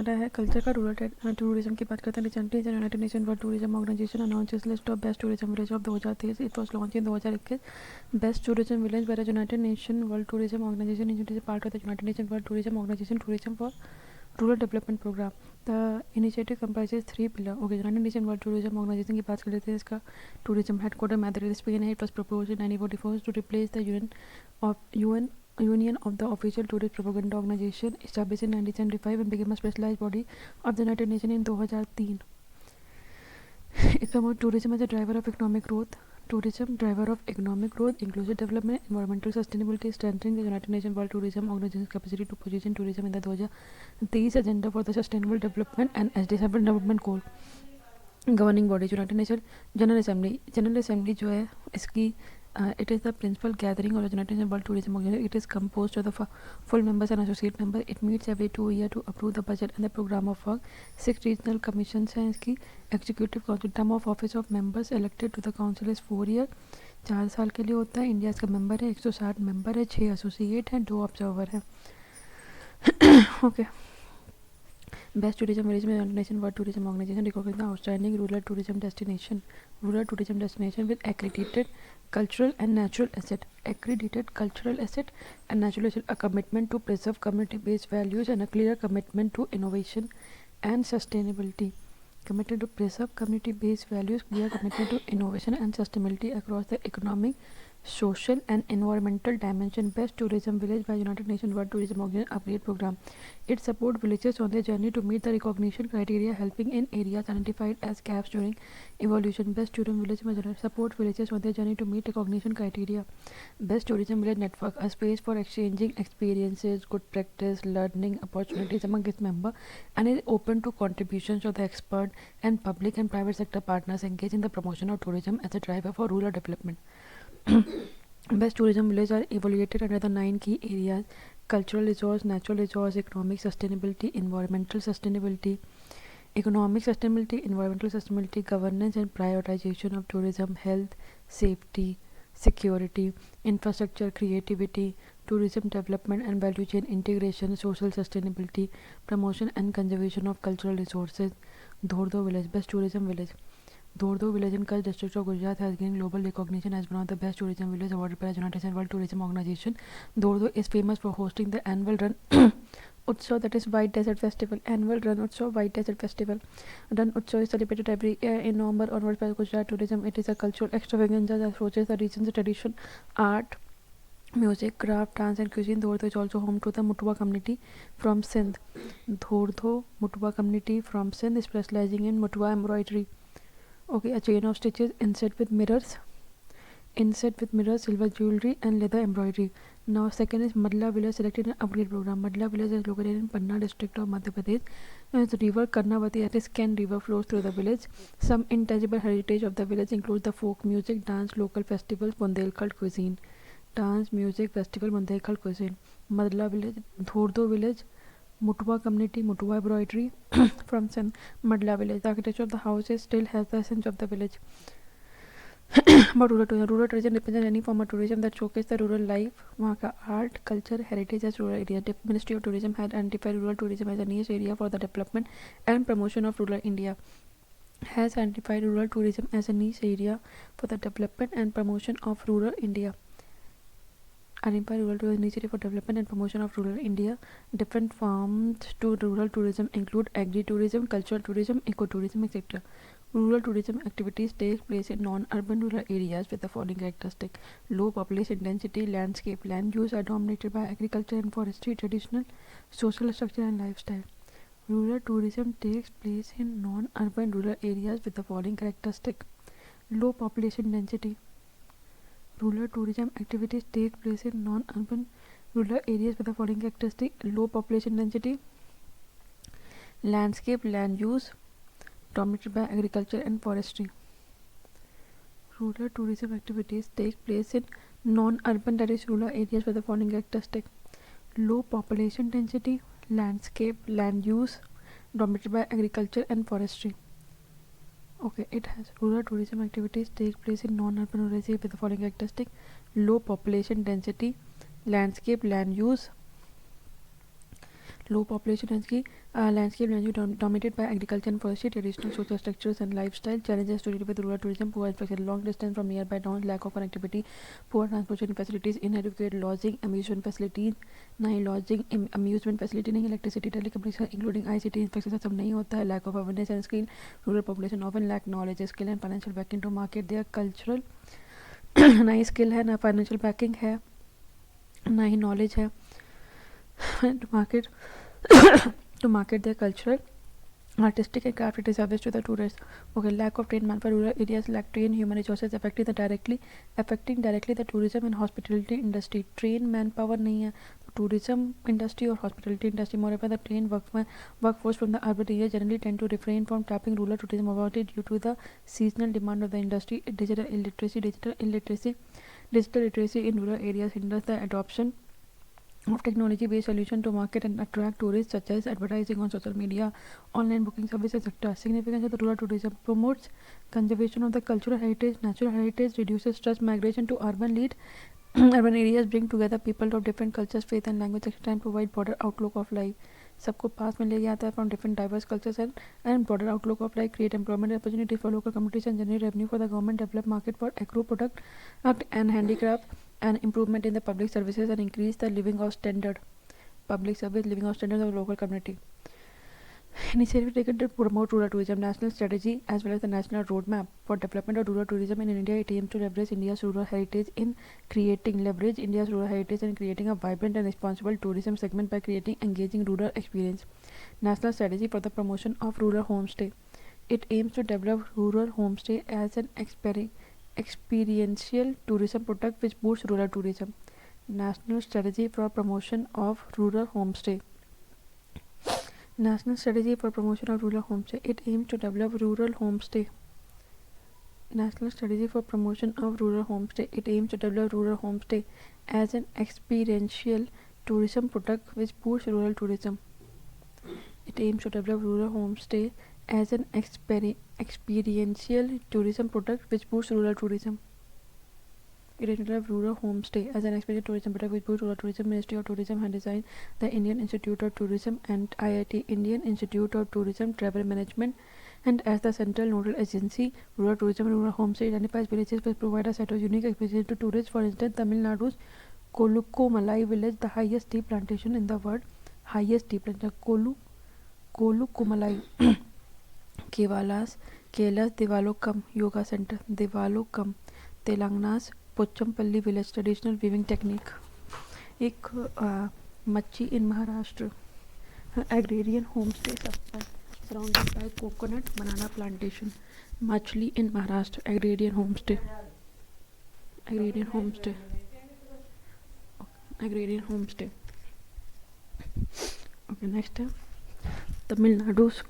रहा है कल्चर का रूरल टूरिज्म की बात करते हैं। Recently United Nation World Tourism Organization announces list of best tourism village of 2023। It was launch in 2021। Best tourism village by United Nation World Tourism Organization is part of the United Nation World Tourism Organization tourism for rural development program. The initiative comprises 3 pillars. Okay, United Nations World Tourism Organization की बात कर लेते हैं। इसका tourism headquarter Madrid Spain है। It was proposed in 1944 to replace the UN Union of the Official Tourist Propaganda Organization established in 1975 and became a specialized body of the United Nations in 2003. It promotes tourism as a driver of economic growth. Tourism, driver of economic growth, inclusive development, environmental sustainability, strengthening the United Nations World Tourism Organization's capacity to position tourism in the 2030 agenda for the sustainable development and SDG development goal. Governing body United nation general assembly जो है इसकी it is the principal gathering of the United Nations World Tourism Organization. It is composed of the full members and associate members. It meets every 2 years to approve the budget and the program of work. 6 regional commissions हैं इसकी. Executive Council, term of office of members elected to the council is 4 year. 4 साल के लिए होता है. India इसका member है. 160 member है. 6 एसोसिएट हैं. 2 ऑब्जर्वर हैं. ओके. Best tourism village में United Nations World Tourism Organization recognizes the outstanding rural tourism destination with accredited cultural and natural asset, a commitment to preserve community-based values and a clear commitment to innovation and sustainability. Committed to preserve community-based values, clear commitment to innovation and sustainability across the economic, social and environmental dimension. Best tourism village by United Nations World Tourism Organization upgrade program. It supports villages on their journey to meet the recognition criteria, helping in areas identified as gaps during evolution. Best tourism village by supports villages on their journey to meet recognition criteria. Best tourism village network, a space for exchanging experiences, good practice, learning opportunities among its members, and is open to contributions of the expert and public and private sector partners engaged in the promotion of tourism as a driver for rural development. Best tourism villages are evaluated under the 9 key areas: cultural resource, natural resource, economic sustainability, environmental sustainability, governance and prioritization of tourism, health, safety, security, infrastructure, creativity, tourism development and value chain integration, social sustainability, promotion and conservation of cultural resources. Dhordo village, best tourism village. Dhordo village in Kutch district of Gujarat has gained global recognition as one of the best tourism villages awarded by the United Nations World Tourism Organization. Dhordo is famous for hosting the annual Run Utsav, that is White Desert Festival. Annual Run Utsav, White Desert Festival. Run Utsav is celebrated every year in November onwards by Gujarat tourism. It is a cultural extravaganza that approaches the region's tradition, art, music, craft, dance and cuisine. Dhordo is also home to the Mutua community from Sindh. Dhordo Mutua community from Sindh is specializing in Mutua embroidery. Okay, a chain of stitches inset with mirrors, silver jewelry and leather embroidery. Now second is Madla village selected in upgrade program. Madla village is located in Panna district of Madhya Pradesh. The river Karnavati, that is Ken river, flows through the village. Some intangible heritage of the village includes the folk music, dance, local festivals, Bundelkhand cuisine. Madla village, Dhordo village, Mutua community, Mutua embroidery from San Madla village. The architecture of the houses still has the essence of the village. About rural tourism represents any form of tourism that showcases the rural life, वहाँ का art, culture, heritage as rural area. The Ministry of Tourism had identified rural tourism as a niche area for the development and promotion of rural India. Has identified rural tourism as a niche area for the development and promotion of rural India. Identify rural tourism initiative for development and promotion of rural India. Different forms to rural tourism include agri-tourism, cultural tourism, eco-tourism, etc. Rural tourism activities take place in non-urban rural areas with the following characteristic: low population density, landscape, land use are dominated by agriculture and forestry, traditional social structure and lifestyle. Rural tourism takes place in non-urban rural areas with the following characteristic: low population density. Rural tourism activities take place in non-urban rural areas with the following characteristic: low population density, landscape, land use dominated by agriculture and forestry. Rural tourism activities take place in non-urban, that is rural areas with the following characteristic: low population density, landscape, land use dominated by agriculture and forestry. Okay, it has rural tourism activities take place in non-urban rural areas with the following characteristic: low population density, landscape, land use low population landscape dominated by agriculture and forestry, traditional social structures and lifestyle, challenges associated with rural tourism, poor infrastructure, long distance from nearby towns, lack of connectivity, poor transportation facilities, inadequate lodging, amusement facilities, नहीं lodging, amusement facility नहीं, electricity, telecommunication including ICT infrastructure सब नहीं होता है, lack of awareness and skill, rural population often lack knowledge, skill and financial backing to market their cultural ना ही skill है ना financial backing है ना ही knowledge है to market their cultural, artistic and crafty service to the tourists. Okay, lack of trained manpower, rural areas lack trained human resources affecting directly the tourism and hospitality industry. Trained manpower नहीं है, tourism industry or hospitality industry. Moreover, the trained workforce from the urban areas generally tend to refrain from tapping rural tourism about it due to the seasonal demand of the industry. Digital literacy in rural areas hinders the adoption of technology-based solution to market and attract tourists, such as advertising on social media, online booking services, etc. Significance of the rural tourism: promotes conservation of the cultural heritage, natural heritage, reduces stress migration to urban lead urban areas, bring together people of different cultures, faith and language, etc. and provide broader outlook of life. सबको पास में लेके आता है from different diverse cultures and broader outlook of life, create employment opportunities for local communities and generate revenue for the government, develop market for agro product and handicraft, and improvement in the public services and increase the living of standards of local community. Initiative taken to promote rural tourism, national strategy as well as the national roadmap for development of rural tourism in India. It aims to leverage India's rural heritage and creating a vibrant and responsible tourism segment by creating engaging rural experience. National strategy for the promotion of rural homestay. It aims to develop rural homestay as an experiential tourism product which boosts rural tourism. National strategy for promotion of rural homestay. National strategy for promotion of rural homestay. It aims to develop rural homestay. National strategy for promotion of rural homestay. It aims to develop rural homestay as an experiential tourism product which boosts rural tourism. It aims to develop rural homestay as an experiential tourism product which boosts rural tourism. It aims to develop rural homestay as an experiential tourism product which boosts rural tourism. Ministry of Tourism has designed the Indian Institute of Tourism and IIT Indian Institute of Tourism Travel Management, and as the central nodal agency, rural tourism and rural homestay identifies villages which provide a set of unique experiences to tourists. For instance, Tamil Nadu's Kolukumalai village, the highest tea plantation in the world, Kolukumalai. Kerala's Devalokam Yoga Center, Telangana's Pochampalli village, traditional weaving technique. एक मच्छी in Maharashtra, agrarian homestay surrounded by coconut banana plantation. Machli in Maharashtra, agrarian homestay. Okay, next Tamil Nadu's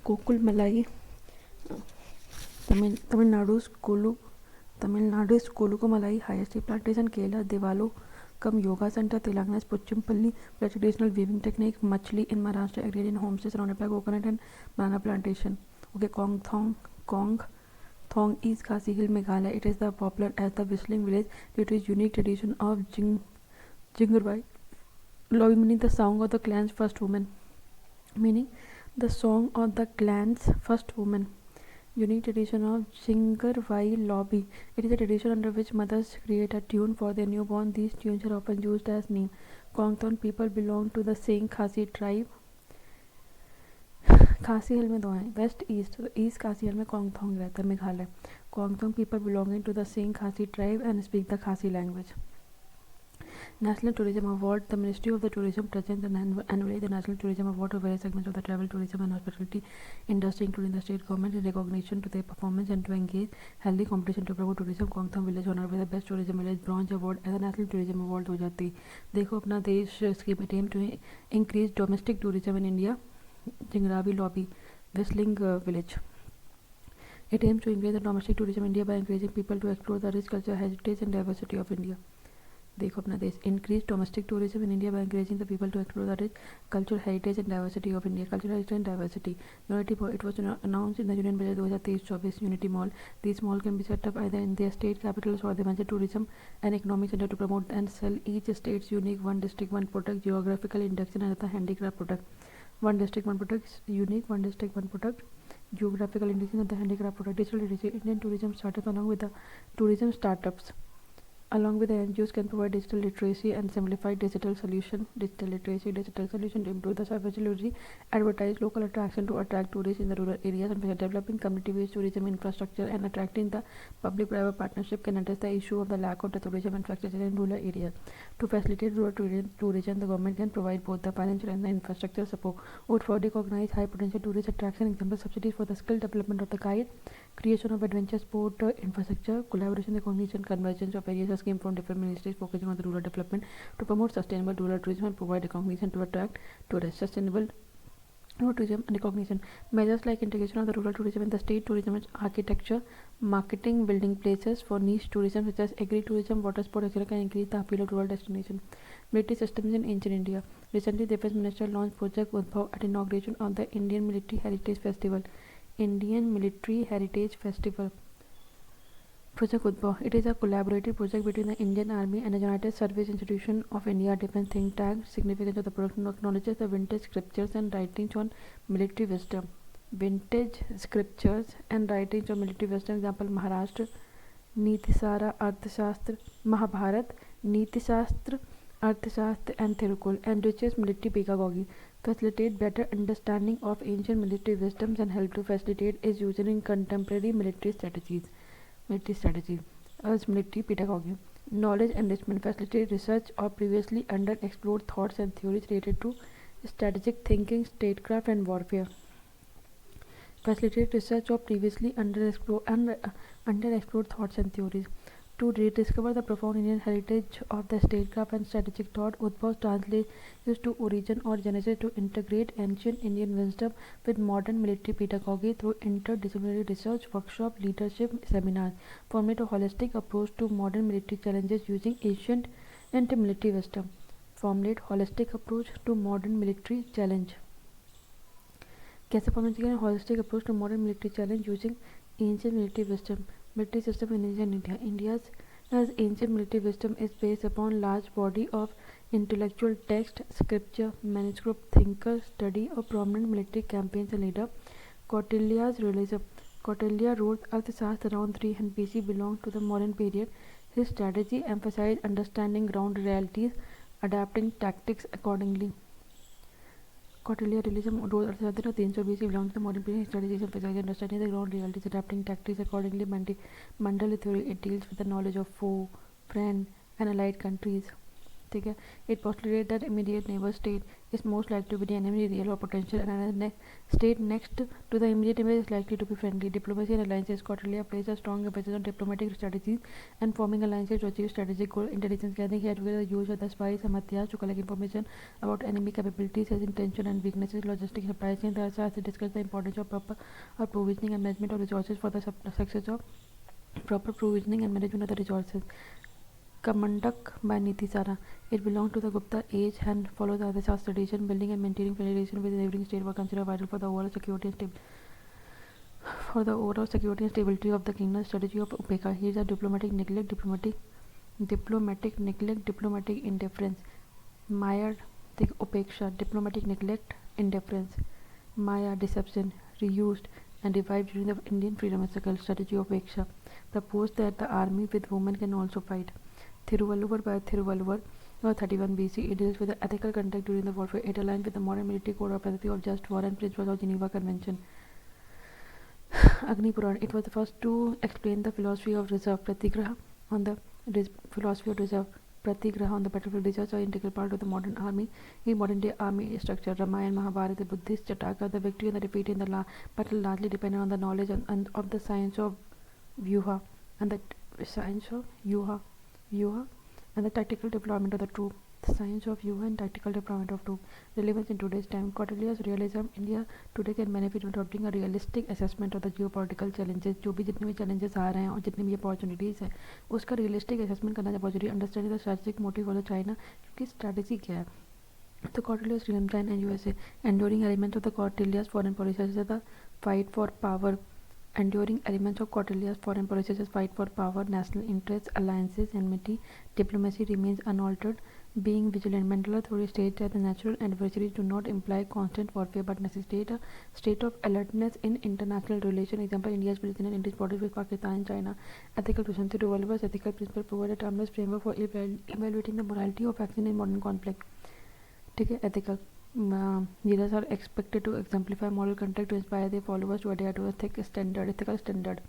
Kolukumalai highest tea plantation, Kerala Devalokam Yoga Center, Telangana's Pochampalli traditional weaving technique, Machli in Maharashtra, agrarian homestay surrounded by coconut and banana plantation. Okay, Kong Thong East Khasi Hill, Meghalaya. It is the popular as the whistling village due to its unique tradition of Jingarbai Lobby, meaning the song of the clan's first woman. Unique tradition of Jingarbai Lobby. It is a tradition under which mothers create a tune for their newborn. These tunes are often used as name. Kongthon people belong to the Singh Khasi tribe. खासी हिल में दो हैं, west east खासी हिल में कोंगथोंग रहता है, Meghalaya. Kongthong people belonging to the Singh Khasi tribe and speak the Khasi language. National Tourism Award. The Ministry of the Tourism presents annually the National Tourism Award to various segments of the travel, tourism and hospitality industry, including the state government, in recognition to their performance and to engage healthy competition to promote tourism. Kongthong Village honored with the Best Tourism Village Bronze Award as a National Tourism Award 2023. देखो अपना देश scheme aim to increase domestic tourism in India. Jingrabi Lobby, Whistling Village. It aims to increase the domestic tourism in India by encouraging people to explore the rich culture, heritage and diversity of India. देखो अपना देश increase domestic tourism in India by encouraging the people to explore the rich cultural heritage and diversity of India. Cultural heritage and diversity. Unity Mall. It was announced in the Union Budget 2023-24 Unity Mall. These malls can be set up either in their state capitals or the major tourism and economic center to promote and sell each state's unique one district one product, geographical induction and other handicraft product. one district, one product, unique, one district, one product, geographical indication of the handicraft product, digital literacy. Indian tourism startups along with the tourism startups along with the NGOs can provide digital literacy and simplified digital solution to improve the service delivery, advertise local attraction to attract tourists in the rural areas, and by developing community-based tourism infrastructure and attracting the public-private partnership can address the issue of the lack of the tourism infrastructure in rural areas. To facilitate rural tourism, the government can provide both the financial and the infrastructure support. Would for recognize high potential tourist attraction, example subsidies for the skill development of the guide, creation of adventure sport infrastructure, collaboration, recognition, convergence of various schemes from different ministries focusing on the rural development to promote sustainable rural tourism and provide recognition to attract tourists. Sustainable rural tourism and recognition measures like integration of the rural tourism in the state tourism architecture, marketing, building places for niche tourism such as agri-tourism, water sport, etc. can increase the appeal of rural destination. Military systems in ancient India. Recently, the Defence Minister launched Project Udbhav at inauguration of the Indian Military Heritage Festival. Project Udbhav. It is a collaborative project between the Indian Army and the United Service Institution of India Defence Think Tank. Significance of the project acknowledges the vintage scriptures and writings on military wisdom. Example Maharashtra, Nitisara, Arthashastra, Mahabharat, Nitisastra, Arthashastra and Thirukul enriches military pedagogy, facilitate better understanding of ancient military wisdoms and help to facilitate its use in contemporary military strategy as military pedagogy. Knowledge enrichment facilitate research of previously underexplored thoughts and theories related to strategic thinking, statecraft and warfare. Facilitate research of previously underexplored thoughts and theories. To rediscover the profound Indian heritage of the statecraft and strategic thought, Udbhav translates to origin or genesis to integrate ancient Indian wisdom with modern military pedagogy through interdisciplinary research, workshop, leadership seminars. Formulate a holistic approach to modern military challenges using ancient and military wisdom. Formulate holistic approach to modern military challenge. कैसे format किया holistic approach to modern military challenge using ancient military wisdom. Military system in India. India's ancient military wisdom is based upon large body of intellectual text, scripture, manuscript, thinker, study of prominent military campaigns and leader. Kautilya's realism. Kautilya wrote Arthashastra around 300 BC, belonged to the modern period. His strategy emphasized understanding ground realities, adapting tactics accordingly. Kautilya realism wrote Arthashastra 300 BC, belongs to the modern period. His strategies emphasize understanding the ground realities, adapting tactics accordingly. Mandal theory, it deals with the knowledge of foe, friend and allied countries. It postulated that immediate neighbor state is most likely to be the enemy, real or potential, and another state next to the immediate neighbor is likely to be friendly. Diplomacy and alliances. Kautilya places a strong emphasis on diplomatic strategies and forming alliances to achieve strategic goals. Intelligence gathering. He advocated the use of the spies and hatyars to collect information about enemy capabilities, his intention and weaknesses. Logistics, supply chain. The Arthashastra discussed the importance of proper provisioning and management of resources for the success of proper provisioning and management of the resources. Kamandak by Nitisara. It belonged to the Gupta age and follows the Arthashastra tradition. Building and maintaining relations with the neighboring state were considered vital for the overall security and stability of the kingdom. Strategy of upekha. Here is a diplomatic neglect, diplomatic indifference. Maya upeksha, diplomatic neglect, indifference. Maya, deception, reused and revived during the Indian freedom struggle. Strategy of upeksha. Proposed that the army with women can also fight. Thiruvalluvar by Thiruvalluvar, 31 BC. It deals with the ethical conduct during the warfare. It aligns with the modern military code of ethics of just war and principles of Geneva Convention. Agni Puran. It was the first to explain the philosophy of reserve. Pratigraha on the philosophy of reserve. Pratigraha on the battlefield. Research are integral part of the modern army. In modern day army structure, Ramayana, Mahabharata, the Buddhist Chataka, the victory and the defeat in the battle largely depended on the knowledge of the science of Vyuha and the science of Vyuha and the tactical deployment of the troop. The science of Vyuha and tactical deployment of troop. Relevance in today's time. Kautilya's realism. India today can benefit from adopting a realistic assessment of the geopolitical challenges. जो भी जितने भी challenges आ रहे हैं और जितनी भी opportunities हैं उसका realistic assessment करना बहुत जरूरी. Understanding the strategic motive of the China, क्योंकि strategy क्या है. The Kautilya's realm, China and USA. Enduring elements of the Kautilya's foreign policy such as the fight for power. Enduring elements of Kautilya's foreign policy such as fight for power, national interests, alliances, enmity, diplomacy remains unaltered. Being vigilant, mental authority states that the natural adversaries do not imply constant warfare but necessitate a state of alertness in international relations. Example, India's presence in borders with Pakistan and China. Ethical questions. The Revolver's ethical principle provide a timeless framework for evaluating the morality of action in modern conflict. ठीक है, ethical leaders are expected to exemplify moral conduct to inspire their followers to adhere to ethical standard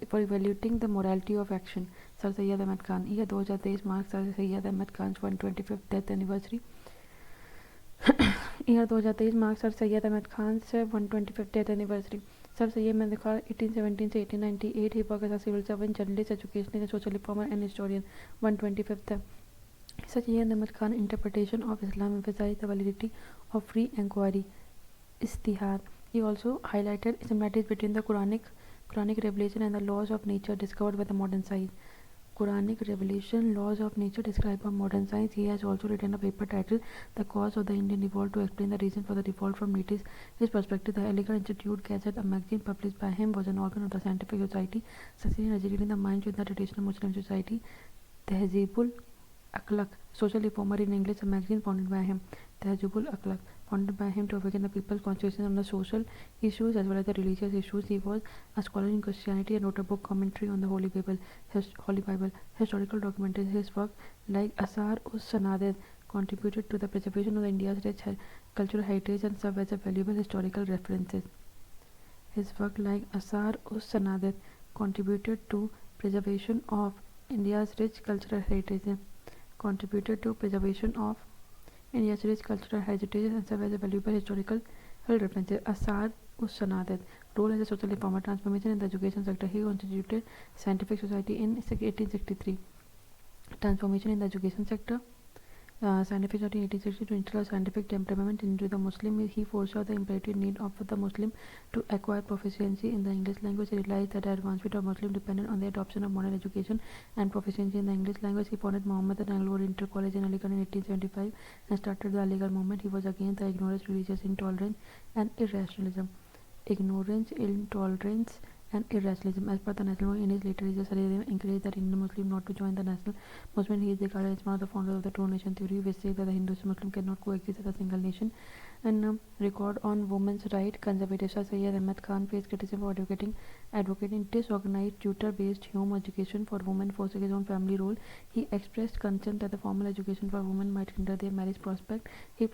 for evaluating the morality of action. Sir Syed Ahmed Khan. Year 2023 marks Sir Syed Ahmed Khan's 125th death anniversary. Year 2023 marks Sir Syed Ahmed Khan's 125th death anniversary. Sir Syed Ahmed Khan 1817 से 1898. He worked as a civil servant, journalist, educationist, social reformer, and historian. 125th. Sir Syed Ahmed Khan's interpretation of Islam emphasized the validity of free inquiry. Istihad. He also highlighted similarities between the Quranic revelation and the laws of nature discovered by the modern science. Quranic revelation, laws of nature described by modern science. He has also written a paper titled The Cause of the Indian Revolt to explain the reason for the revolt from his perspective. The Aligarh Institute Gazette, a magazine published by him, was an organ of the scientific society, succeeding in educating the minds within the traditional Muslim society. Tehzeebul Akhlaq, social reformer in English, a magazine founded by him. Tehzeebul Akhlaq, founded by him to awaken the people's consciousness on the social issues as well as the religious issues. He was a scholar in Christianity and wrote a book commentary on the Holy Bible. Historical documentation. His work, like Asar-us-Sanadid, contributed to the preservation of India's rich cultural heritage and served as a valuable historical references. His work, like Asar-us-Sanadid, contributed to preservation of India's rich cultural heritage. And serve as a valuable historical references. Asar-us-Sanadid, role as a social reformer, transformation in the education sector. He constituted scientific society in 1863. Transformation in the education sector. Scientific society in 1860 to instill a scientific temperament into the Muslim. He foresaw the imperative need of the Muslim to acquire proficiency in the English language. He realized that the advancement of Muslims depended on the adoption of modern education and proficiency in the English language. He founded Muhammad and Anglo Oriental College in Aligarh in 1875 and started the Aligarh movement. He was against the ignorance, religious intolerance, and irrationalism. Ignorance, intolerance, and irrationalism. As per the national movement, in his later years, encouraged the Indian Muslim not to join the national movement. He is regarded as one of the founders of the two nation theory, which says that the Hindus and Muslim cannot coexist as a single nation. And record on women's right. Conservative Sir Syed Ahmed Khan faced criticism for advocating disorganized tutor-based home education for women, forcing his own family role. He expressed concern that the formal education for women might hinder their marriage prospect. He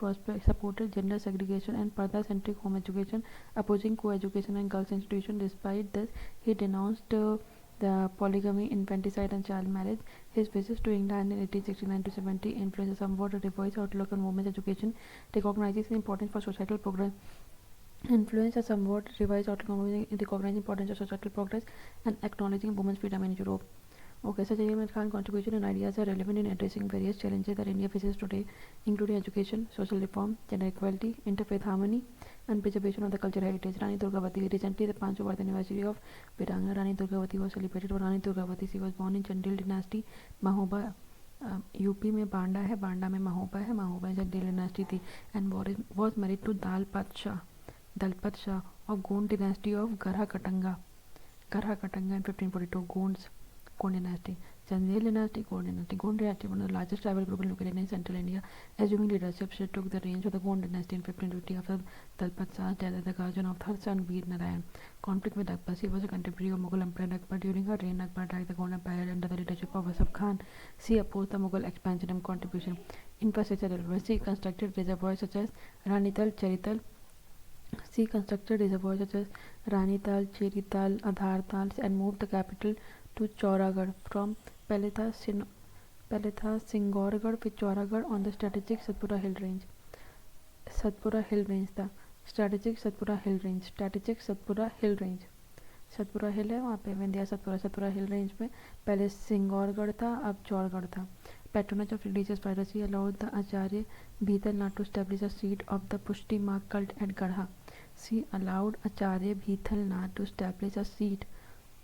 supported gender segregation and Parda-centric home education, opposing co-education and girls' institution. Despite this, he denounced the polygamy, infanticide, and child marriage. His visits to England in 1869 to 70 influenced somewhat a revised outlook on women's education, recognizing its importance for societal progress. Influence a somewhat revised outlook on women, recognizing importance of societal progress and acknowledging women's freedom in Europe. Okay, Sir Syed Ahmed Khan's contribution and ideas are relevant in addressing various challenges that India faces today, including education, social reform, gender equality, interfaith harmony, and preservation of the cultural heritage. Rani Durgavati. Recently, the 5th birth anniversary of Viranga Rani Durgavati was celebrated. For Rani Durgavati, she was born in Chandil dynasty, Mahoba, UP में बांडा है, बांडा में महोबा है, महोबा में Chandel dynasty थी, and was married to Dalpat Shah of Gond dynasty of Garha Katanga in 1542. Gond dynasty. Chandel dynasty, Gond dynasty. Gond dynasty, one of the largest tribal groups located in central India. Assuming leadership, she took the reins of the Gond dynasty in 1550 after Dalpat Shah's death at the guardian of her son Veer Narayan. Conflict with Akbar. She was a contemporary of Mughal Emperor Akbar. During her reign, Akbar attacked the Gond Empire under the leadership of Asaf Khan. She opposed the Mughal expansion and contribution. Infrastructure development. She constructed reservoirs such as Ranital, Cherital, Adhartal, and moved the capital to Chauragarh from Palitha Singorgarh with Chauragarh on the strategic Satpura Hill Range. Satpura Hill Range Satpura hill है, वहाँ पे Vindhya Satpura hill range में पहले सिंगौरगढ़ था, अब चौरगढ़ था. Patronage of religious piracy allowed the Acharya Bhitalnath to establish a seat of the Pushti Mark cult at Garha. She allowed Acharya Bhitalnath to establish a seat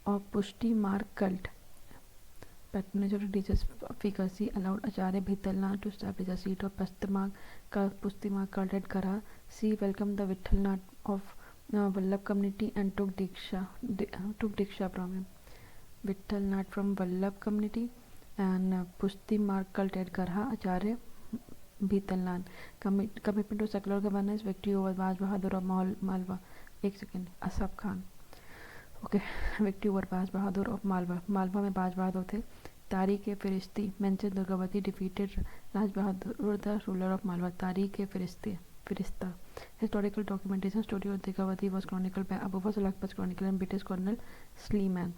of Pushti Mark cult. Patronage of religious figures. She allowed Acharya Bhitalnath to establish a seat of Pushti Mark cult at Garha. She welcomed the Vithalnath of Vallabh community and took Diksha from him. Vithalnath from Vallabh community and Pushti Mark Ted Garha Acharya Bhitalnan. Commitment to secular governance, victory over Baj Bahadur of Malwa. एक second, Asaf Khan, okay, victory over Baz Bahadur of Malwa में बाज बहादुर थे. Tarikh e Firishta mention Durgavati defeated Raj Bahadur the ruler of Malwa. Tarikh e Firishta historical documentation. Story of Durgavati was chronicle by Abu Fazl Akbar chronicle and British colonel Sleeman.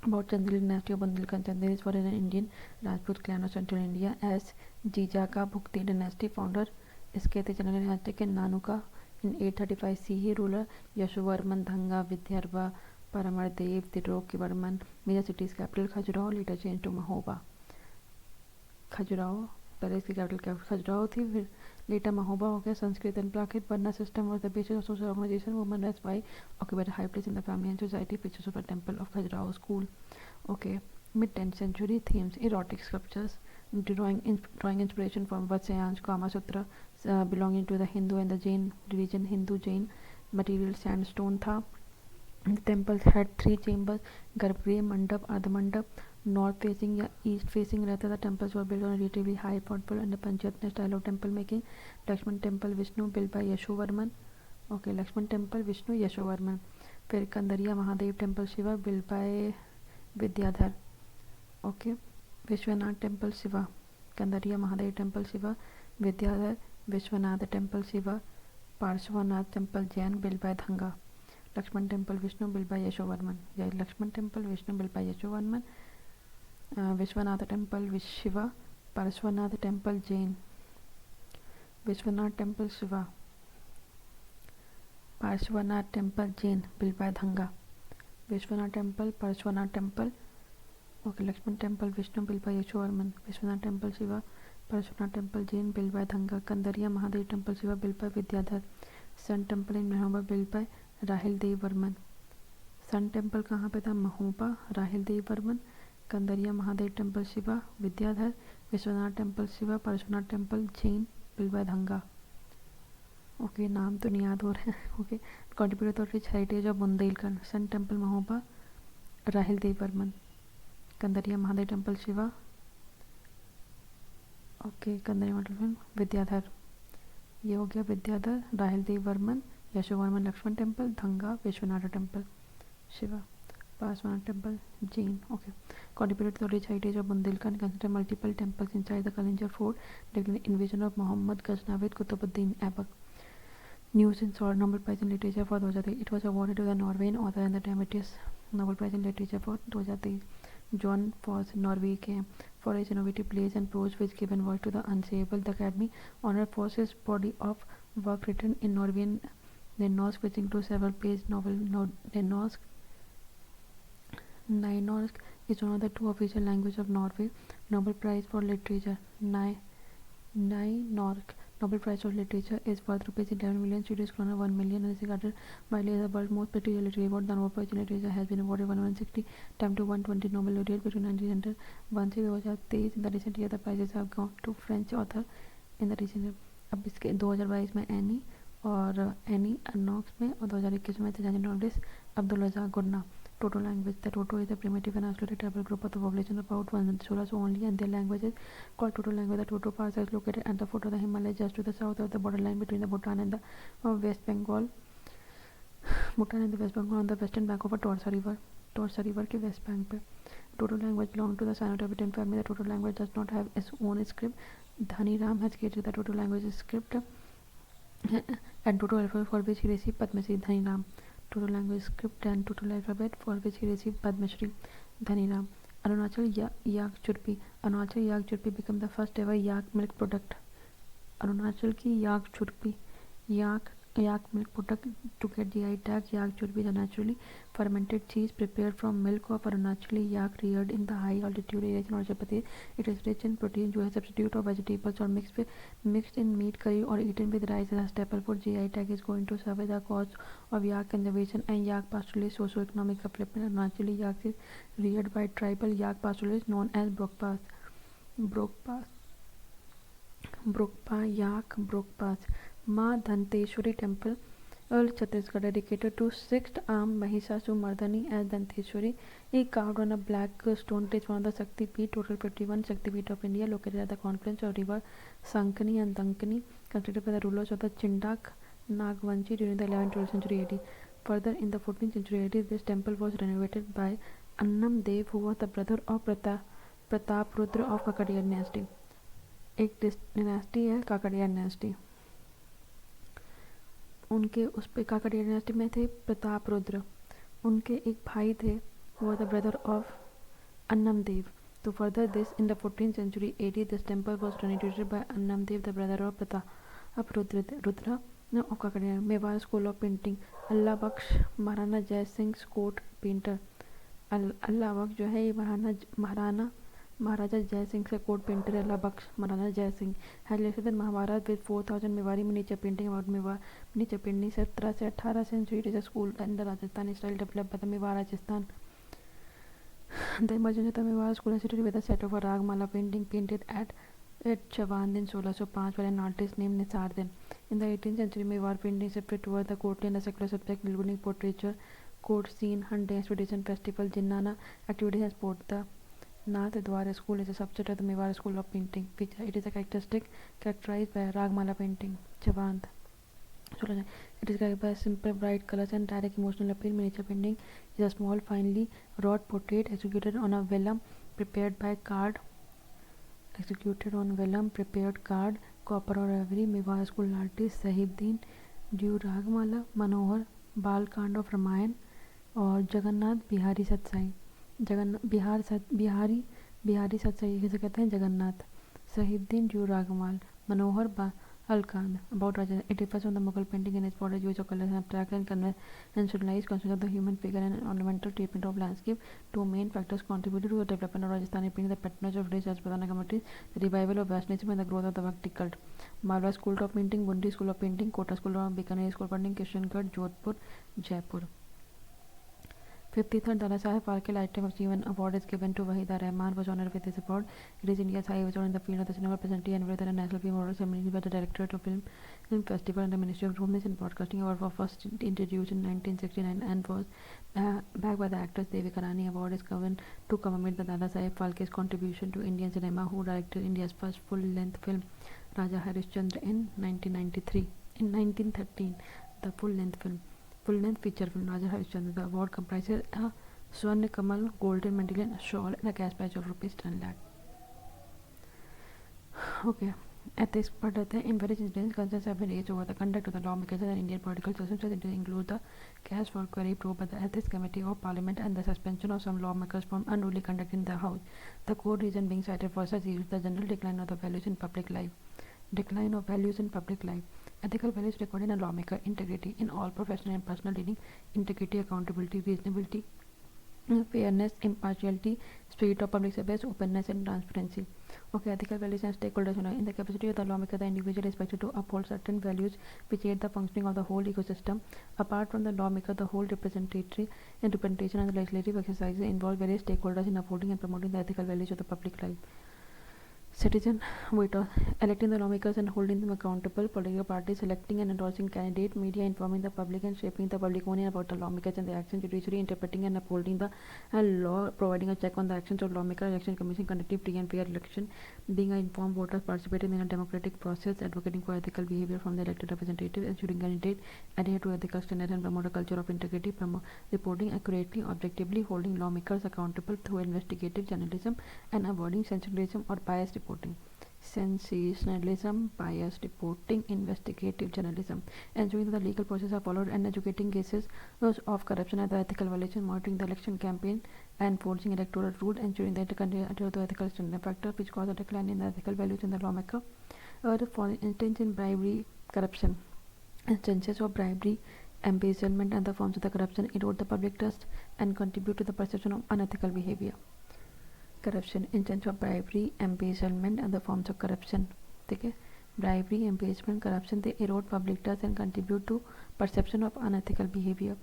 About Chandeli dynasty of Bundelkhand. Chandelis were an Indian Rajput clan of central India as Jijaka Bhukti dynasty founder. इसके थे Chandeli dynasty के नानुका in 835 CE ruler Yashovarman Dhanga Vidyarva Paramardev Tirukivarman. Major cities capital Khajuraho later changed to Mahoba. Khajuraho पहले इसकी capital Khajuraho थी, फिर letter Mahoba हो गया. Sanskrit and Prakrit varna system was the basis of social organisation. Women as why occupied a high place in the family and society. Pictures of a temple of Khajuraho school. Okay, mid 10th century themes: erotic sculptures, drawing inspiration from Vatsyayan's Kama Sutra, belonging to the Hindu and the Jain religion. Hindu Jain material sandstone था. The temples had 3 chambers: garbhagriha, mandapa, ardhamandapa. North facing या east facing रहता था. Temples were build on relatively high portable and pancharatna style of temple making. Lakshman temple Vishnu build by Yashovarman. Okay, Lakshman temple Vishnu Yashovarman. फिर Kandariya Mahadev temple Shiva build by Vidyadhar. Okay, Vishwanath temple Shiva. Kandariya Mahadev temple Shiva Vidyadhar. Vishwanath temple Shiva. Parshvanath temple Jain build by Dhanga. Lakshman temple Vishnu build by Yashovarman. या Lakshman temple Vishnu build by Yashovarman. Vishwanath temple Shiva. Parshvanath temple Jain. Vishwanath temple Shiva. Parshvanath temple Jain build by Dhanga. Vishwanath temple Parshvanath temple. Okay, Lakshman temple Vishnu build by Yashovarman. Vishwanath temple Shiva. Parshvanath temple Jain build by Dhanga. Kandariya Mahadev temple Shiva build by Vidyadhar. Sun temple in Mahoba build by Rahil Dev Varman. Sun temple कहाँ पे था? Mahoba. Rahil Dev Varman. Kandariya Mahadev temple Shiva Vidyadhar. Vishwanath temple Shiva. Parshvanath temple Jain build by Dhanga. Okay, नाम तो नहीं याद हो रहे हैं. Okay, contributed to rich heritage of Bundelkhand. Sun temple Mahoba Rahil Dev Varman. Kandariya Mahadev temple Shiva. Okay, Kandariya Mahadev Vidyadhar. ये हो गया Vidyadhar, Rahil Dev Varman, Yashovarman. Lakshman temple Dhanga. Vishwanath temple Shiva. Parshvanath temple Jain. Okay, contributed to the rich heritage of Bundelkhand. Consider multiple temples inside the Kalinjar fort, declaring invasion of Muhammad Ghaznavid Qutbuddin Aibak. News in Sword Nobel Prize in Literature for 2003. It was awarded to the Norwegian author and the Dramatists Nobel Prize in Literature for 2003. John Foss, Norway came for his innovative plays and prose which given voice to the unsayable. The Academy honored Foss's body of work written in Norwegian Nynorsk, which includes several plays, novel Nynorsk is one of the 2 official languages of Norway. Nobel Prize for Literature. Nynorsk Nobel Prize for Literature is worth ₹11 million, Swedish krona 1 million, and is regarded widely as the world's most prestigious literary award. The Nobel Prize in Literature has been awarded 160 times to 120 Nobel laureates between 1901 से 2023. In the recent year, the prizes have gone to French author in the recent. अब इसके 2022 में any और any Ernaux में और 2021 में तजानी नॉर्डिस अब्दुल रज़ाक गुरना. Toto language. The Toto is a primitive and isolated tribal group of the population of about 116 only, and their language is called Toto language. The Toto Parsa is located at the foot of the Himalayas, just to the south of the borderline between the Bhutan and the West Bengal. Bhutan and the West Bengal on the western bank of a Torsa River. Torsa River के west bank पे. Toto language belongs to the Sino-Tibetan family. The Toto language does not have its own script. Dhani Ram has created the Toto language script and Toto alphabet for which he received Padma Shri. Dhani Ram. Toto language script and Toto alphabet for which he received Padma Shri. Dhani Ram. Arunachal yak churpi. Arunachal yak churpi became the first ever yak milk product. Arunachal की yak churpi. Yak milk product to get GI tag. Yak churpi is a naturally fermented cheese prepared from milk of Arunachali yak reared in the high altitude areas in Arunachal Pradesh. It is rich in protein, जो है substitute of vegetables or mixed in meat curry or eaten with rice as a staple food. GI tag is going to serve as a cause of yak conservation and yak pastoralist socio-economic upliftment. Arunachali yak is reared by tribal yak pastoralists known as Brokpa yak Brokpas. माँ धनतेश्वरी temple Early Chhattisgarh dedicated to sixth armed Mahishasumardhani as Danteshwari, carved on a black stone. It is one of the Shakti Peeth, total 51 Shakti Peeth of India, located at the confluence of river Sankani and Dankani, constructed by the rulers of the Chindak Nagvanshi during the 11th-12th century AD. Further, in the 14th century AD, this temple was renovated by Annam Dev, who was the brother of Prataprudra of Kakadiya dynasty. एक dynasty है Kakadiya dynasty, उनके उस पे Kakadiya dynasty में थे प्रताप रुद्र, उनके एक भाई थे, वो the brother of Annam Dev. तो further this in the 14th century AD this temple was renovated by Annam Dev the brother of Pratap Rudra of Kakatiya. Mewar school of painting, Allah Bakhsh Maharana Jai Singh court painter. Allah Bakhsh जो है ये महाराजा जय सिंह से court painter Allah Bakhsh Maharaja Jai Singh had listed Mahabharata with 4000 Mewari miniature painting about miniature painting 17 से 18 century. It is a school in the Rajasthani style developed by the Mewar Rajasthan. The emergence of the Mewar school is situated with a set of a Ragmala painting painted at Chavand in 1605 by an artist named Nisardin. In the 18th century, Mewar painting shifted toward the courtly and the secular subject, including portraiture, court scene, hunting expedition, festival, jinnana activities and sport. The Nath Dwar school is a subset of the Mewar school of painting, which it is a characterized by Ragmala painting. Chavand. It is characterized by simple, bright colors and direct emotional appeal. Miniature painting is a small, finely wrought portrait executed on vellum prepared copper or ivory. Mewar school artist Sahibuddin drew Ragmala, Manohar, Balkand of Ramayan और जगन्नाथ बिहारी सत्साई. बिहारी सत्साई किसे कहते हैं? Jagannath. Sahibuddin drew Ragmal, Manohar Balkand. About Raja, it differs from the Mughal painting in its broader use of colors and abstract and conventionalized concept of the human figure and ornamental treatment of landscape. Two main factors contributed to the development of Rajasthani painting: the patronage of British Rajputana communities, the revival of Vaishnavism, and the growth of the Bhakti cult. Malwa School of Painting, Bundi School of Painting, Kota School of Bikaner School of Painting, Kishangarh, Jodhpur, Jaipur. 53rd Dada Saheb Phalke Lifetime Achievement Award is given to Wahida Rahman, was honored with this award. It is India's highest award in the field of the cinema, presently and with a national film award ceremony by the Directorate of Film Festival and the Ministry of Homeland and Broadcasting. Award was first introduced in 1969 and was backed by the actress Devika Rani. Award is given to commemorate the Dada Saheb Phalke's contribution to Indian cinema, who directed India's first full-length film Raja Harishchandra in 1993. In 1913, the full-length feature film Raja Harishchandra. The award comprises a Swarna Kamal golden medal, a shawl, and a cash prize of ₹10 lakh. Okay. Ethics part of the in various incidents, concerns have been raised over the conduct of the lawmakers and Indian political systems. It include the cash for query probe by the Ethics Committee of Parliament and the suspension of some lawmakers from unruly conduct in the House. The core reason being cited for such is the general decline of the values in public life. Ethical values required in a lawmaker: integrity in all professional and personal dealing, integrity, accountability, reasonability, fairness, impartiality, spirit of public service, openness and transparency. Okay, ethical values and stakeholders. In the capacity of the lawmaker, the individual is expected to uphold certain values which aid the functioning of the whole ecosystem. Apart from the lawmaker, the whole representation and the legislative exercises involve various stakeholders in upholding and promoting the ethical values of the public life. Citizen voter, electing the lawmakers and holding them accountable, political parties selecting and endorsing candidate, media informing the public and shaping the public opinion about the lawmakers and their actions, judiciary interpreting and upholding the law, providing a check on the actions of lawmaker, election commission conducting free and fair election, being an informed voter, participating in a democratic process, advocating for ethical behavior from the elected representatives, ensuring candidate adhere to ethical standards and promote a culture of integrity, reporting accurately, objectively, holding lawmakers accountable through investigative journalism and avoiding sensationalism or biased reporting. Sensationalism, biased reporting, investigative journalism, ensuring that the legal process are followed and educating cases of corruption and the ethical violation, monitoring the election campaign and enforcing electoral rules, ensuring that the adhere to ethical standard. Factors which cause a decline in the ethical values in the lawmaker, for instance, in bribery, corruption. Instances of bribery, embezzlement and the forms of the corruption erode the public trust and contribute to the perception of unethical behavior. Corruption, instance of bribery, embezzlement and the forms of corruption. Okay? Bribery, embezzlement, corruption, they erode public trust and contribute to perception of unethical behavior.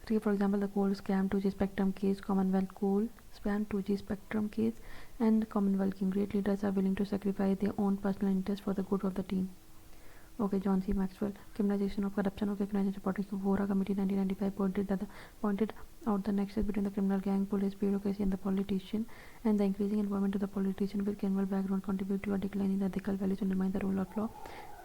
For example, the coal scam 2G spectrum case, Commonwealth coal spam 2G spectrum case, and Commonwealth Great leaders are willing to sacrifice their own personal interest for the good of the team. Okay, John C. Maxwell, criminalization of corruption. Okay, criminalization protection. Vora Committee 1995 pointed out the nexus between the criminal gang, police bureaucracy, and the politician, and the increasing involvement of the politician with criminal background contribute to a decline in the ethical values, undermine the rule of law,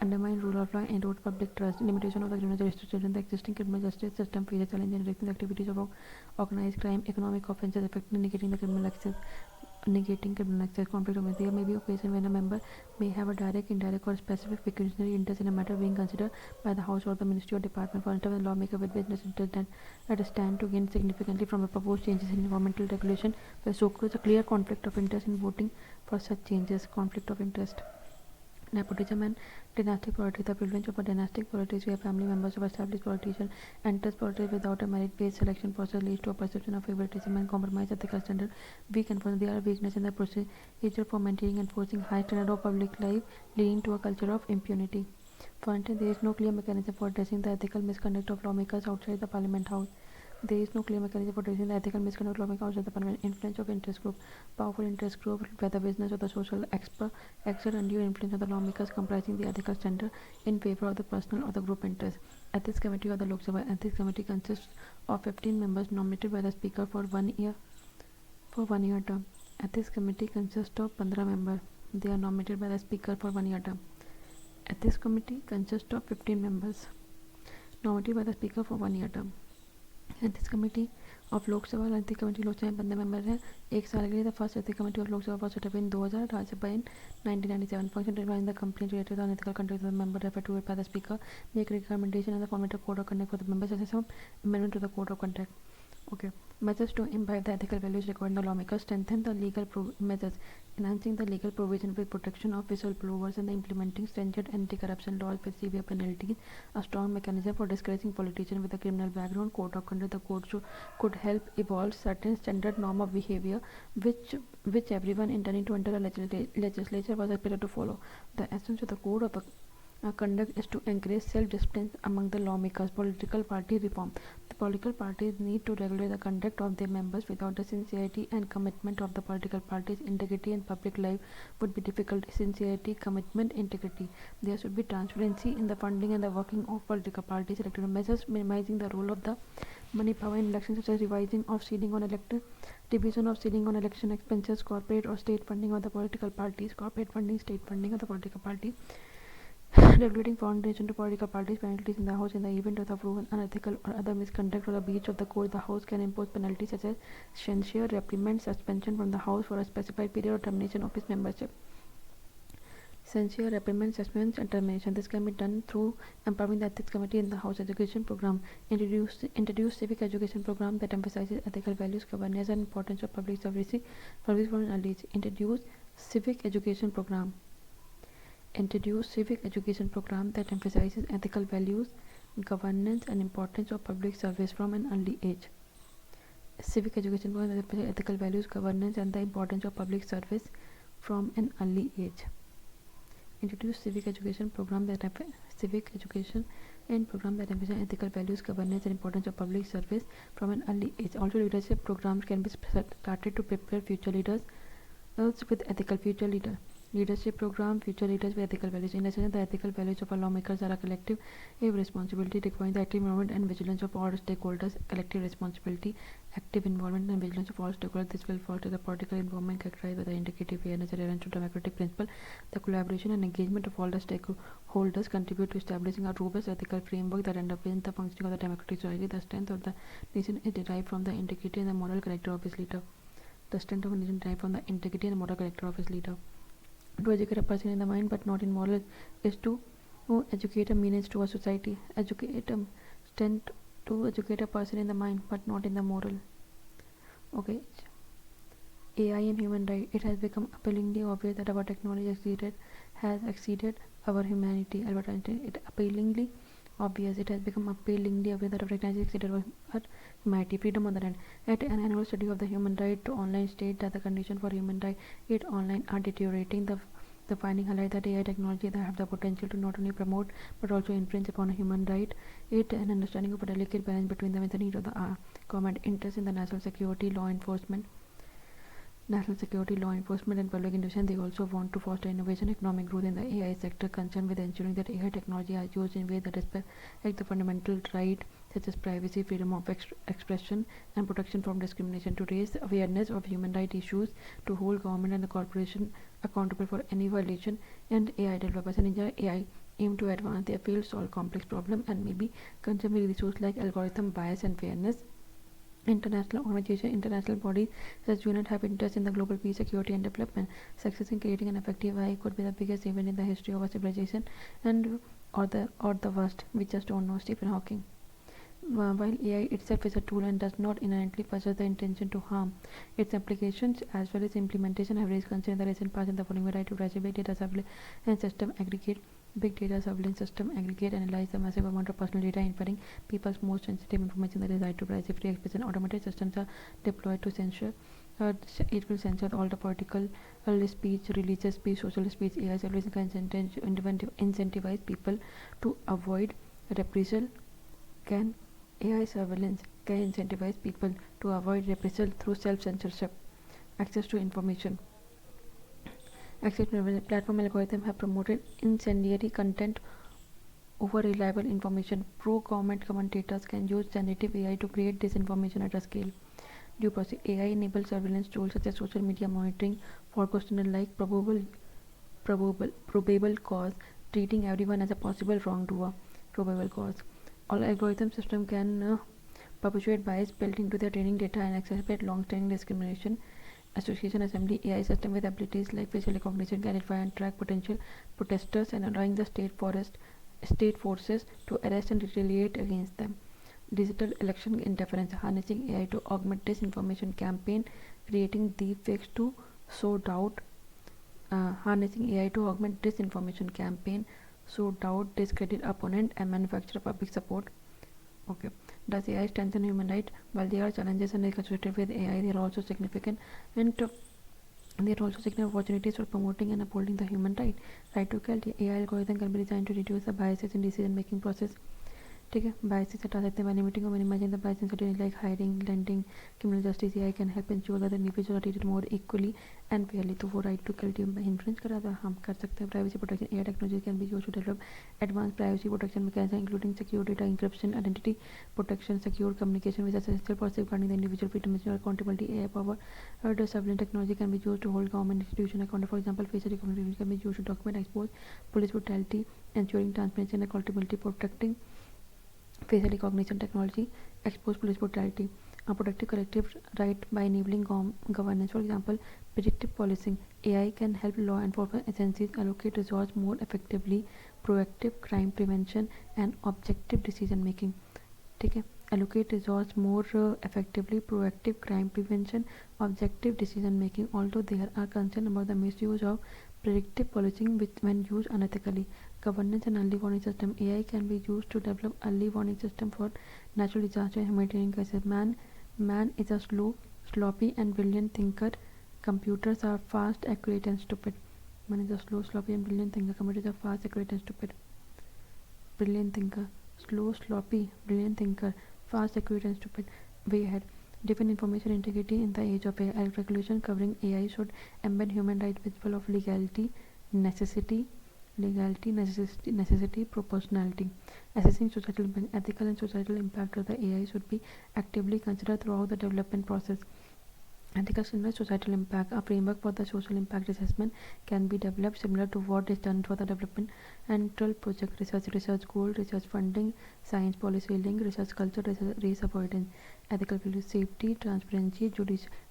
erode public trust, limitation of the criminal justice system. The existing criminal justice system faces challenge in directing the activities of organized crime, economic offences, effectively negating criminal access. Conflict of interest. There may be occasion when a member may have a direct, indirect, or specific pecuniary interest in a matter being considered by the House or the Ministry or Department. For instance, a lawmaker with business interest that stand to gain significantly from a proposed changes in environmental regulation, where so creates a clear conflict of interest in voting for such changes. Conflict of interest. Nepotism and dynastic politics. The prevalence of a dynastic politics where family members of established politicians enters politics without a merit-based selection process leads to a perception of favoritism and compromised ethical standard. Weak enforcement. There are weakness in the procedure for maintaining and enforcing high standard of public life, leading to a culture of impunity. For instance, there is no clear mechanism for addressing the ethical misconduct of lawmakers outside the Parliament House. There is no clear mechanism for addressing the ethical misconduct of lawmakers outside the Parliament. Influence of interest group. Powerful interest group, whether business or the social expert, exert undue influence on the lawmakers comprising the ethical standard in favor of the personal or the group interest. Ethics Committee of the Lok Sabha. Ethics Committee consists of 15 members nominated by the Speaker for 1 year term. Ethics Committee consists of 15 members. They are nominated by the Speaker for 1 year term. Ethics Committee consists of 15 members nominated by the Speaker for 1 year term. Ethics committee of Lok Sabha ethics committee Lok Sabha में 15 member हैं 1 साल के लिए. The first ethics committee of Lok Sabha was set up in 2000, Rajya Sabha in 1997. Function regarding the complaint related to the unethical conduct of the member referred to it by the speaker, make recommendation and the format of code of conduct for the members, as some amendment to the code of conduct. Okay, measures to imbibe the ethical values required in the lawmakers. Strengthen the legal measures, enhancing the legal provision with protection of whistleblowers and the implementing stringent anti-corruption laws with severe penalties. A strong mechanism for discouraging politicians with a criminal background. Code of conduct. The code could help evolve certain standard norm of behavior which everyone intending to enter a legislature was expected to follow. The essence of the code of conduct is to encourage self-discipline among the lawmakers. Political party reform. The political parties need to regulate the conduct of their members. Without the sincerity and commitment of the political parties, integrity in public life would be difficult. Sincerity, commitment, integrity. There should be transparency in the funding and the working of political parties. Electoral measures minimizing the role of the money power in elections, such as revising of ceiling on elected division of ceiling on election expenses, corporate or state funding of the political parties, corporate funding, state funding of the political party. Regulating foreign donation to political parties. Penalties in the House. In the event of the proven unethical or other misconduct or the breach of the code, the House can impose penalties such as censure, reprimand, suspension from the House for a specified period or termination of its membership. Censure, reprimand, suspension, and termination. This can be done through empowering the Ethics Committee in the House Education Program. Introduce civic education program that emphasizes ethical values, governance, and importance of public service from an early age. Introduce civic education program. Introduce civic education program that emphasizes ethical values, governance, and importance of public service from an early age. Civic education program that emphasizes ethical values, governance, and the importance of public service from an early age. Introduce civic education program that emphasizes ethical values, governance, and importance of public service from an early age. Also, leadership programs can be started to prepare future leaders with ethical future leaders. Leadership program, future leaders with ethical values. In essence, the ethical values of our lawmakers are a collective responsibility requiring the active involvement and vigilance of all stakeholders. Collective responsibility, active involvement and vigilance of all stakeholders. This will foster the political involvement characterized by the integrity, fairness, and adherence to democratic principle. The collaboration and engagement of all the stakeholders contribute to establishing a robust ethical framework that underpins the functioning of the democratic society. The strength of the nation is derived from the integrity and the moral character of its leader. The strength of a nation derived from the integrity and moral character of its leader. To educate a person in the mind but not in moral is to educate a means to a society. Strength to educate a person in the mind but not in the moral. Okay. AI and human rights. It has become appallingly obvious that our technology has exceeded our humanity. Albert Einstein. It has become appallingly obvious that our technology has exceeded our humanity. Freedom on the net. At an annual study of the human right to online state that the condition for human right online are deteriorating. The finding highlight that AI technology that have the potential to not only promote but also infringe upon a human right. An understanding of a delicate balance between them and the need of the common interest in the national security, law enforcement, national security, law enforcement, and public innovation. They also want to foster innovation, economic growth in the AI sector, concerned with ensuring that AI technology are used in ways that respect the fundamental right such as privacy, freedom of expression, and protection from discrimination. To raise awareness of human rights issues, to hold government and the corporation accountable for any violation, and AI developers and AI aim to advance their field, solve complex problems, and maybe concern with issues like algorithm bias and fairness. International organizations, international bodies such as UNIT have interest in the global peace, security, and development. Success in creating an effective AI could be the biggest event in the history of our civilization, and or the worst. We just don't know. Stephen Hawking. While AI itself is a tool and does not inherently possess the intention to harm, its applications as well as implementation have raised concern in the recent past in the following variety of big data surveillance and system aggregate. Big data surveillance system aggregate analyze the massive amount of personal data, inferring people's most sensitive information that is right to privacy free expression. Automated systems are deployed to censor. It will censor all the political speech, religious speech, social speech. AI always can incentivize people to avoid reprisal. Can AI surveillance can incentivize people to avoid reprisal through self-censorship. Access to information. Access to platform algorithms have promoted incendiary content over reliable information. Pro-government commentators can use generative AI to create disinformation at a scale. Due process. AI-enabled surveillance tools such as social media monitoring for questionnaires like probable cause, treating everyone as a possible wrongdoer. Probable cause. All algorithm systems can perpetuate bias built into their training data and exacerbate long-standing discrimination. Association assembly AI system with abilities like facial recognition can identify and track potential protesters and allowing the state forces to arrest and retaliate against them. Digital election interference, harnessing AI to augment disinformation campaign, creating deepfakes to sow doubt. Harnessing AI to augment disinformation campaign, sow doubt, discredit opponent, and manufacture public support. Okay. Does AI strengthen human rights? While there are challenges and associated with AI, there are also significant opportunities for promoting and upholding the human right to equality. AI algorithm can be designed to reduce the biases in decision making process. ठीक है, biases हटा सकते हैं by limiting or minimizing the bias in certain like hiring, lending, criminal justice. AI can help ensure that the individuals are treated more equally and fairly. तो वो right to equality influence करा था, हम कर सकते हैं. Privacy protection. AI technology can be used to develop advanced privacy protection mechanisms including secure data encryption, identity protection, secure communication, which is essential for safeguarding the individual freedom and accountability. AI powered surveillance technology can be used to hold government institutions accountable. For example, facial recognition can be used to document, expose police brutality, ensuring transparency and accountability. Protecting facial recognition technology expose police brutality. A protective collective right by enabling governance. For example, predictive policing. AI can help law enforcement agencies allocate resources more effectively. Proactive crime prevention and objective decision making. ठीक है, allocate resources more effectively. Proactive crime prevention, objective decision making. Although there are concerns about the misuse of predictive policing when used unethically. Governance and early warning system. AI can be used to develop early warning system for natural disaster and humanitarian crisis. Man is a slow, sloppy, and brilliant thinker. Computers are fast, accurate, and stupid. Man is a slow, sloppy, and brilliant thinker. Computers are fast, accurate, and stupid. Brilliant thinker. Slow, sloppy, brilliant thinker. Fast, accurate, and stupid. Way ahead. Define information integrity in the age of AI. Regulation covering AI should embed human rights principle of legality, necessity, proportionality. Assessing societal impact. Ethical and societal impact of the AI should be actively considered throughout the development process. Ethical and societal impact. A framework for the social impact assessment can be developed similar to what is done for the developmental project. Research goal, research funding, science policy link, research culture, race avoidance. Ethical values, safety, transparency,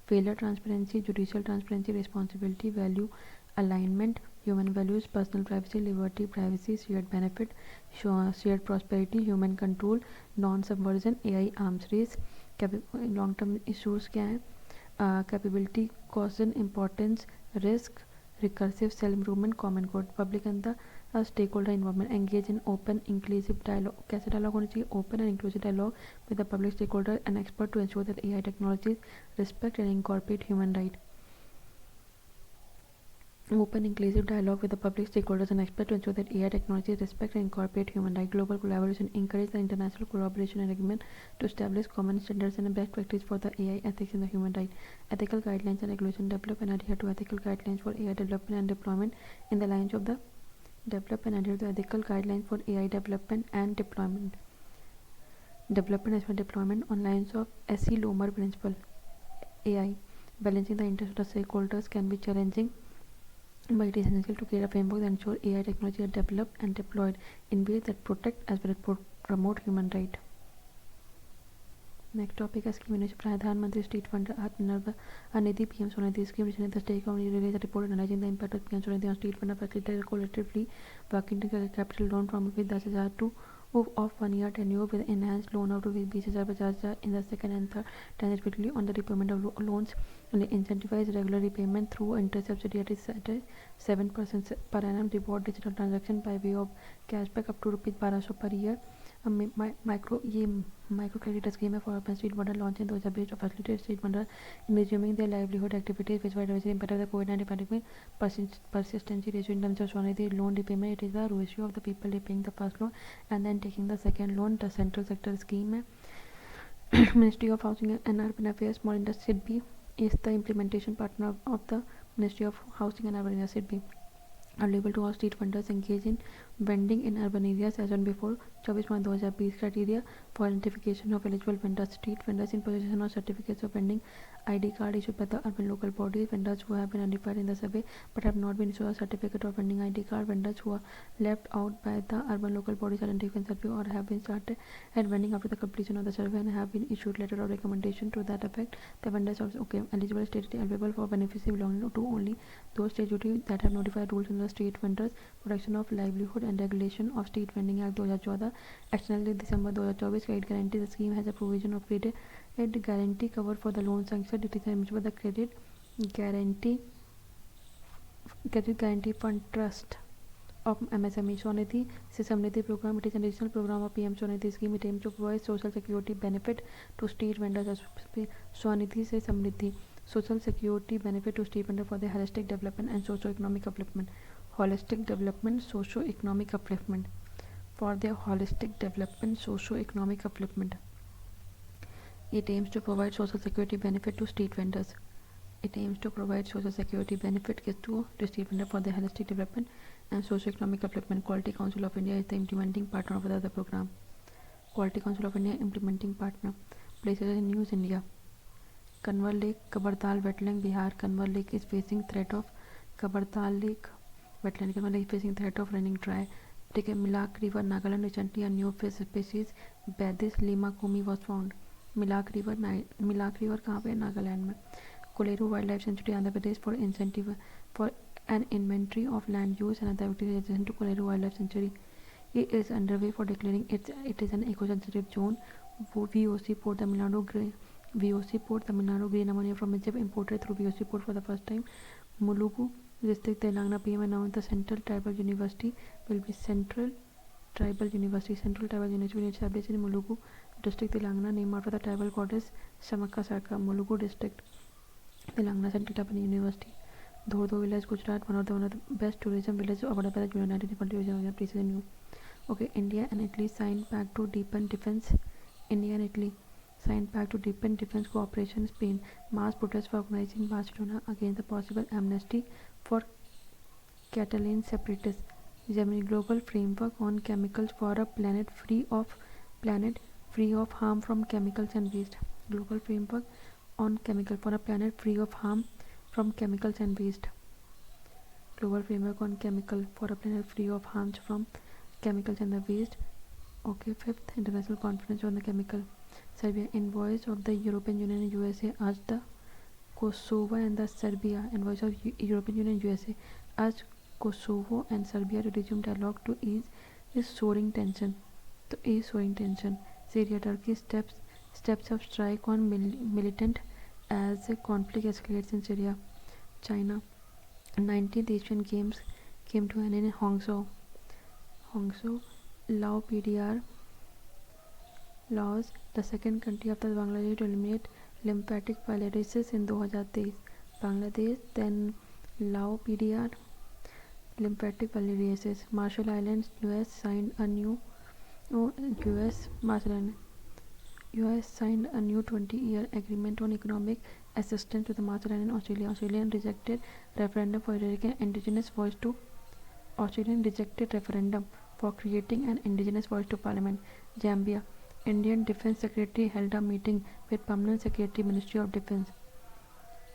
failure transparency, judicial transparency, responsibility, value alignment, human values, personal privacy, liberty, privacy, shared benefit, shared prosperity, human control, non-subversion, AI arms race. long term issues क्या है? Capability, caution, importance, risk, recursive self improvement, common good. Public and the stakeholder involvement. Engage in open inclusive dialogue. कैसे dialogue होनी चाहिए? Open and inclusive dialogue with the public stakeholder and expert to ensure that AI technologies respect and incorporate human rights. open inclusive dialogue with the public stakeholders and experts to ensure that AI technologies respect and incorporate human rights. Global collaboration encourage the international collaboration and agreement to establish common standards and best practice for the AI ethics and the human rights. Ethical guidelines and regulation develop and adhere to ethical guidelines for AI development and deployment in the lines of the develop and adhere to ethical guidelines for AI development and deployment. Development as well deployment on lines of SE Lomer principle. AI balancing the interests of the stakeholders can be challenging, but it is essential to create a framework that ensures AI technology are developed and deployed in ways that protect as well as promote human rights. Next topic is scheme initiative. Pradhan Street Fund Atmanirbhar Nidhi PM Swanidhi scheme recently the state government released a report analyzing the impact of PM Swanidhi on street fund facilitated collectively working together capital loan from with 10,000 to of 1 year tenure with enhanced loan of rupees 20,000 50,000 in the second and third tenure respectively on the repayment of loans and incentivize regular repayment through interest subsidy at 7% per annum, reward digital transaction by way of cashback up to rupees 1200 per year. Micro credit scheme है for urban street vendor launch in 2020 to facilitate street vendor in resuming their livelihood activities which were adversely impacted by the COVID-19 pandemic. Persistency ratio in terms of Swanidhi loan repayment, it is the ratio of the people repaying the first loan and then taking the second loan. The central sector scheme है Ministry of Housing and Urban Affairs. Small industry SIDBI is the implementation partner of the Ministry of Housing and Urban Affairs. SIDBI are able to all street vendors engage in vending in urban areas as on before 24/2020 criteria for identification of eligible vendors. Street vendors in possession of certificates of vending ID card issued by the urban local bodies. Vendors who have been identified in the survey but have not been issued a certificate of vending ID card. Vendors who are left out by the urban local bodies identification survey or have been started at vending after the completion of the survey and have been issued letter of recommendation to that effect. The vendors are eligible stated eligible for beneficiary belonging to only those state duty that have notified rules in the Street Vendors Protection of Livelihood and Regulation of Street Vending Act 2014 externally December 2024 credit guarantee. The scheme has a provision of credit guarantee cover for the loan sanctioned. It is eligible the credit guarantee fund trust of MSME. Swanidhi Samriddhi program, it is an additional program of PM Swanidhi scheme. It aims to provide social security benefit to street vendors. Swanidhi se Samriddhi social security benefit to street vendors for their holistic development and socio-economic upliftment. Holistic development, socio-economic upliftment. For their holistic development, socio-economic upliftment. It aims to provide social security benefit to street vendors. It aims to provide social security benefit to street vendors for their holistic development and socio-economic upliftment. Quality Council of India is the implementing partner of the program. Quality Council of India implementing partner. Places in News India. Kanwar Lake, Kabartal wetland, Bihar. Kanwar Lake is facing threat of Kabartal Lake wetland. Kanwar Lake is facing threat of running dry. Milak River, Nagaland. Recently, a new fish species, Badis lima kumi, was found. Milak River कहाँ पे नागालैंड में. Koleru Wildlife Sanctuary, Andhra Pradesh, for incentive for an inventory of land use and other activities adjacent to Koleru Wildlife Sanctuary. It is underway for declaring it is an eco-sensitive zone. VOC Port Tamil Nadu green ammonia from Egypt imported through VOC Port for the first time. Mulugu District, Telangana. PM announced the Central Tribal University will be Central Tribal University will established in Mulugu District, Telangana, named after the tribal goddess Samaka Sarka. Mulugu District, Telangana, Central Tribal University. Dhodho Village, Gujarat, one of the best tourism villages awarded by the United Nations places in New. Okay, India and Italy signed pact to deepen defense. India and Italy signed pact to deepen defense cooperation. Spain, mass protests were organized in Barcelona against the possible amnesty for Catalan separatists. Germany, global framework on chemicals for a planet free of harm from chemicals and waste. Global framework on chemical for a planet free of harm from chemicals and waste. Global framework on chemical for a planet free of harms from chemicals and the waste. Okay, fifth international conference on the chemical. Serbia, envoys of the European Union and USA asked the Kosovo and the Serbia, envoys of European Union and USA asked Kosovo and Serbia to resume dialogue to ease soaring tension. Syria, Turkey steps up strike on militant as the conflict escalates in Syria. China, 19th Asian Games came to an end in Hangzhou. Lao PDR Laos, the second country after Bangladesh to eliminate lymphatic filariasis in 2023. Bangladesh then Laopediar, lymphatic filariasis. Marshall Islands, US signed a new US Marshall Islands. US signed a new 20-year agreement on economic assistance to the Marshall Islands. Australian rejected referendum for creating an indigenous voice to Parliament. Zambia, Indian Defence Secretary held a meeting with Permanent Secretary, Ministry of Defence.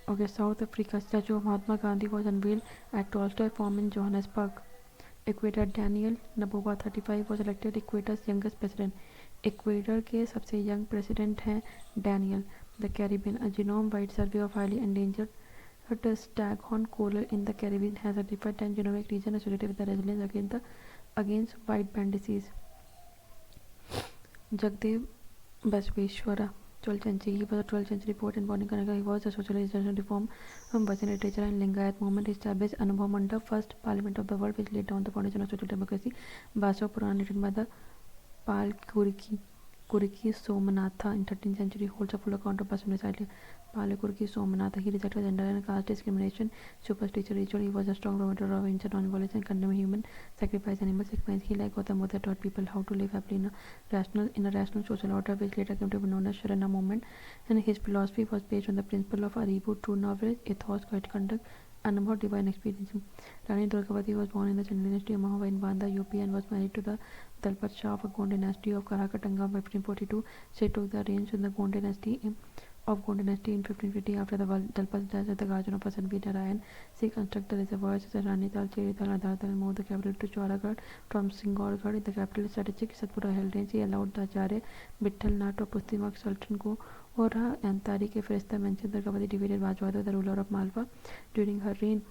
Okay, South Africa, statue of Mahatma Gandhi was unveiled at Tolstoy Forum in Johannesburg. Ecuador, Daniel Noboa 35 was elected Ecuador's youngest president. Ecuador के सबसे young president हैं Daniel. The Caribbean, a genome wide survey of highly endangered staghorn coral in the Caribbean has identified 10 genomic region associated with the resilience against white band disease. Jagdev Basaveshwara, 12th century. He was a 12th century poet and born in Karnataka. He was a socialist reform was in literature and Lingayat movement. He established Anubhav Mandap, first parliament of the world, which laid down the foundation of social democracy. Basa Puran, written by the Pal Kuriki Somanatha in 13th century, holds a full account of Basa's recital. Pal Kuriki Somanatha, he rejected gender and caste discrimination, superstition, ritual. He was a strong promoter of ancient non-violence and condemned human sacrifice, animal sacrifice. He, like Gautam Buddha, taught people how to live happily in a rational social order, which later came to be known as Sharana movement. And his philosophy was based on the principle of Aribu, true knowledge, ethos, correct conduct, and about divine experience. Rani Durgavati was born in the Chandra dynasty of Mahova in Banda, UP, and was married to the Dalpat Shah of Gond dynasty of Karakatanga by 1542. She took the reins in the Gond dynasty in 1550. After the Dalpat death, the guardian of Prasan V. Narayan, she constructed the reservoirs such as Ranital, Cherital, Adartal, and moved the capital to Chauragarh from Singorgarh. The capital strategic Satpura held range. She allowed the Acharya Vitthal Nath of Pustimak Sultan ko और Antari के फरिश्ता mentioned Durgavati defeated Vajwada, the ruler of Malwa. During her reign,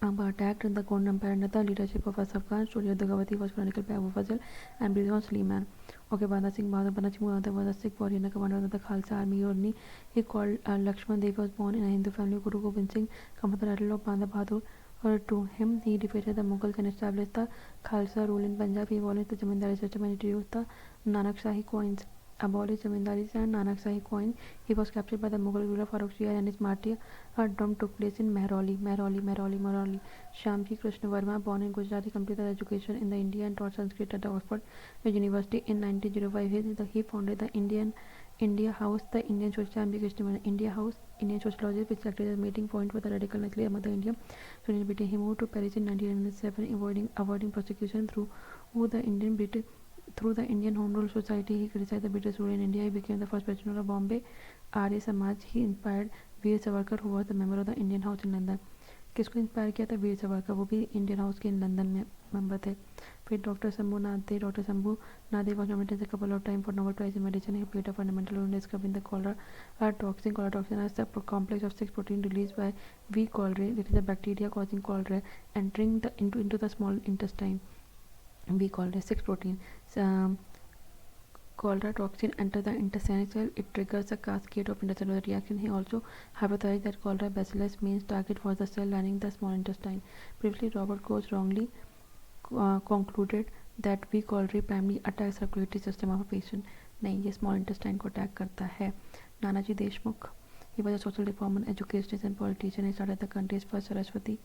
Amba attacked the Gond Empire under the leadership of Asaf Khan. Story of Durgavati was chronicled by Abu Fazl and Brizon Sleeman. Okay, Banda Singh Bahadur was a Sikh warrior and commander of the Khalsa army. Orni, he called Lakshman Dev, was born in a Hindu family. Guru Gobind Singh commanded the title of Banda Bahadur. Or to him, he defeated the Mughals and established the Khalsa rule in Punjab. He abolished the Zamindari system and introduced the Nanak Shahi coins. Abolished Zamindari and Nanak Shahi coin. He was captured by the Mughal ruler Farooq Shah and his martyrdom took place in Mehrauli. Shyamji Krishna Verma, born in Gujarat, he completed education in the India and taught Sanskrit at the Oxford University. In 1905, he founded the India House, the Indian Shyamji Krishna Verma India House, Indian sociologist, which acted as a meeting point for the radical nuclear Mother India. So he moved to Paris in 1907, avoiding prosecution through the Indian Home Rule Society. He criticized the British rule in India. He became the first president of Bombay Arya Samaj. He inspired Veer Savarkar, who was the member of the Indian House in London. किसको inspire किया था? वीर सावरकर, वो भी Indian house के London में member थे. फिर doctor Shambhu नादे was nominated a couple of times for Nobel Prize in Medicine. He played a fundamental role in discovering the cholera toxin. Cholera toxin is the complex of 6 proteins released by V. cholerae. It is a bacteria causing cholera entering into the small intestine. V. cholerae, 6 proteins. Cholera toxin enters the intestinal cell. It triggers a cascade of intestinal reaction. He also hypothesized that cholera bacillus means target was the cell lining the small intestine. Previously, Robert Koch wrongly concluded that V. cholerae primarily attacks circulatory system of a patient. नहीं, ये small intestine को attack करता है. Nanaji Deshmukh, he was a social reformer, educationist and politician. He started the country's first Saraswati.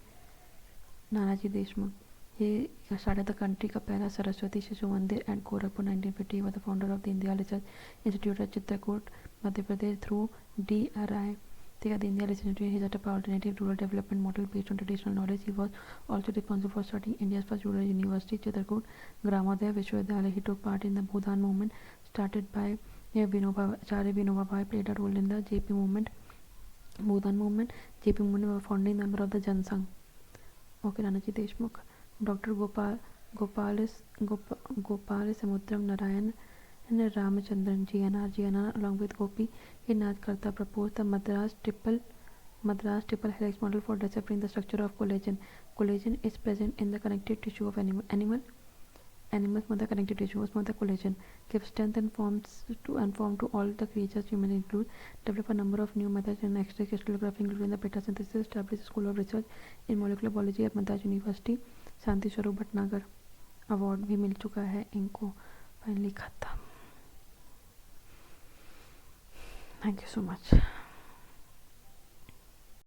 Nanaji Deshmukh, he started the country का पहला सरस्वती शिशु मंदिर and Gorakhpur 1950. He was the founder of the India Research Institute at Chitrakoot, Madhya Pradesh through DRI. The India Research Institute is a alternative rural development model based on traditional knowledge. He was also responsible for starting India's first rural university, Chitrakoot Gramoday Vishwavidyalaya. He took part in the Bhudan movement started by Acharya Vinoba Bhai, played a role in the JP movement, Bhudan movement. JP movement was founding member of the Jansangh. Okay, Nanaji Deshmukh. Dr. Gopal Samudram Narayan and Ramachandran GNR along with Gopi Nath Karta proposed the Madras triple helix model for deciphering the structure of collagen. Collagen is present in the connective tissue of animals. Mother connective tissue was mother collagen. Gives strength and form to all the creatures, human include. Develop a number of new methods in X-ray crystallography, including the beta synthesis. Established a school of research in molecular biology at Madras University. Shanti Swarup Bhatnagar award भी मिल चुका है इनको. Finally खत्म. Thank you so much.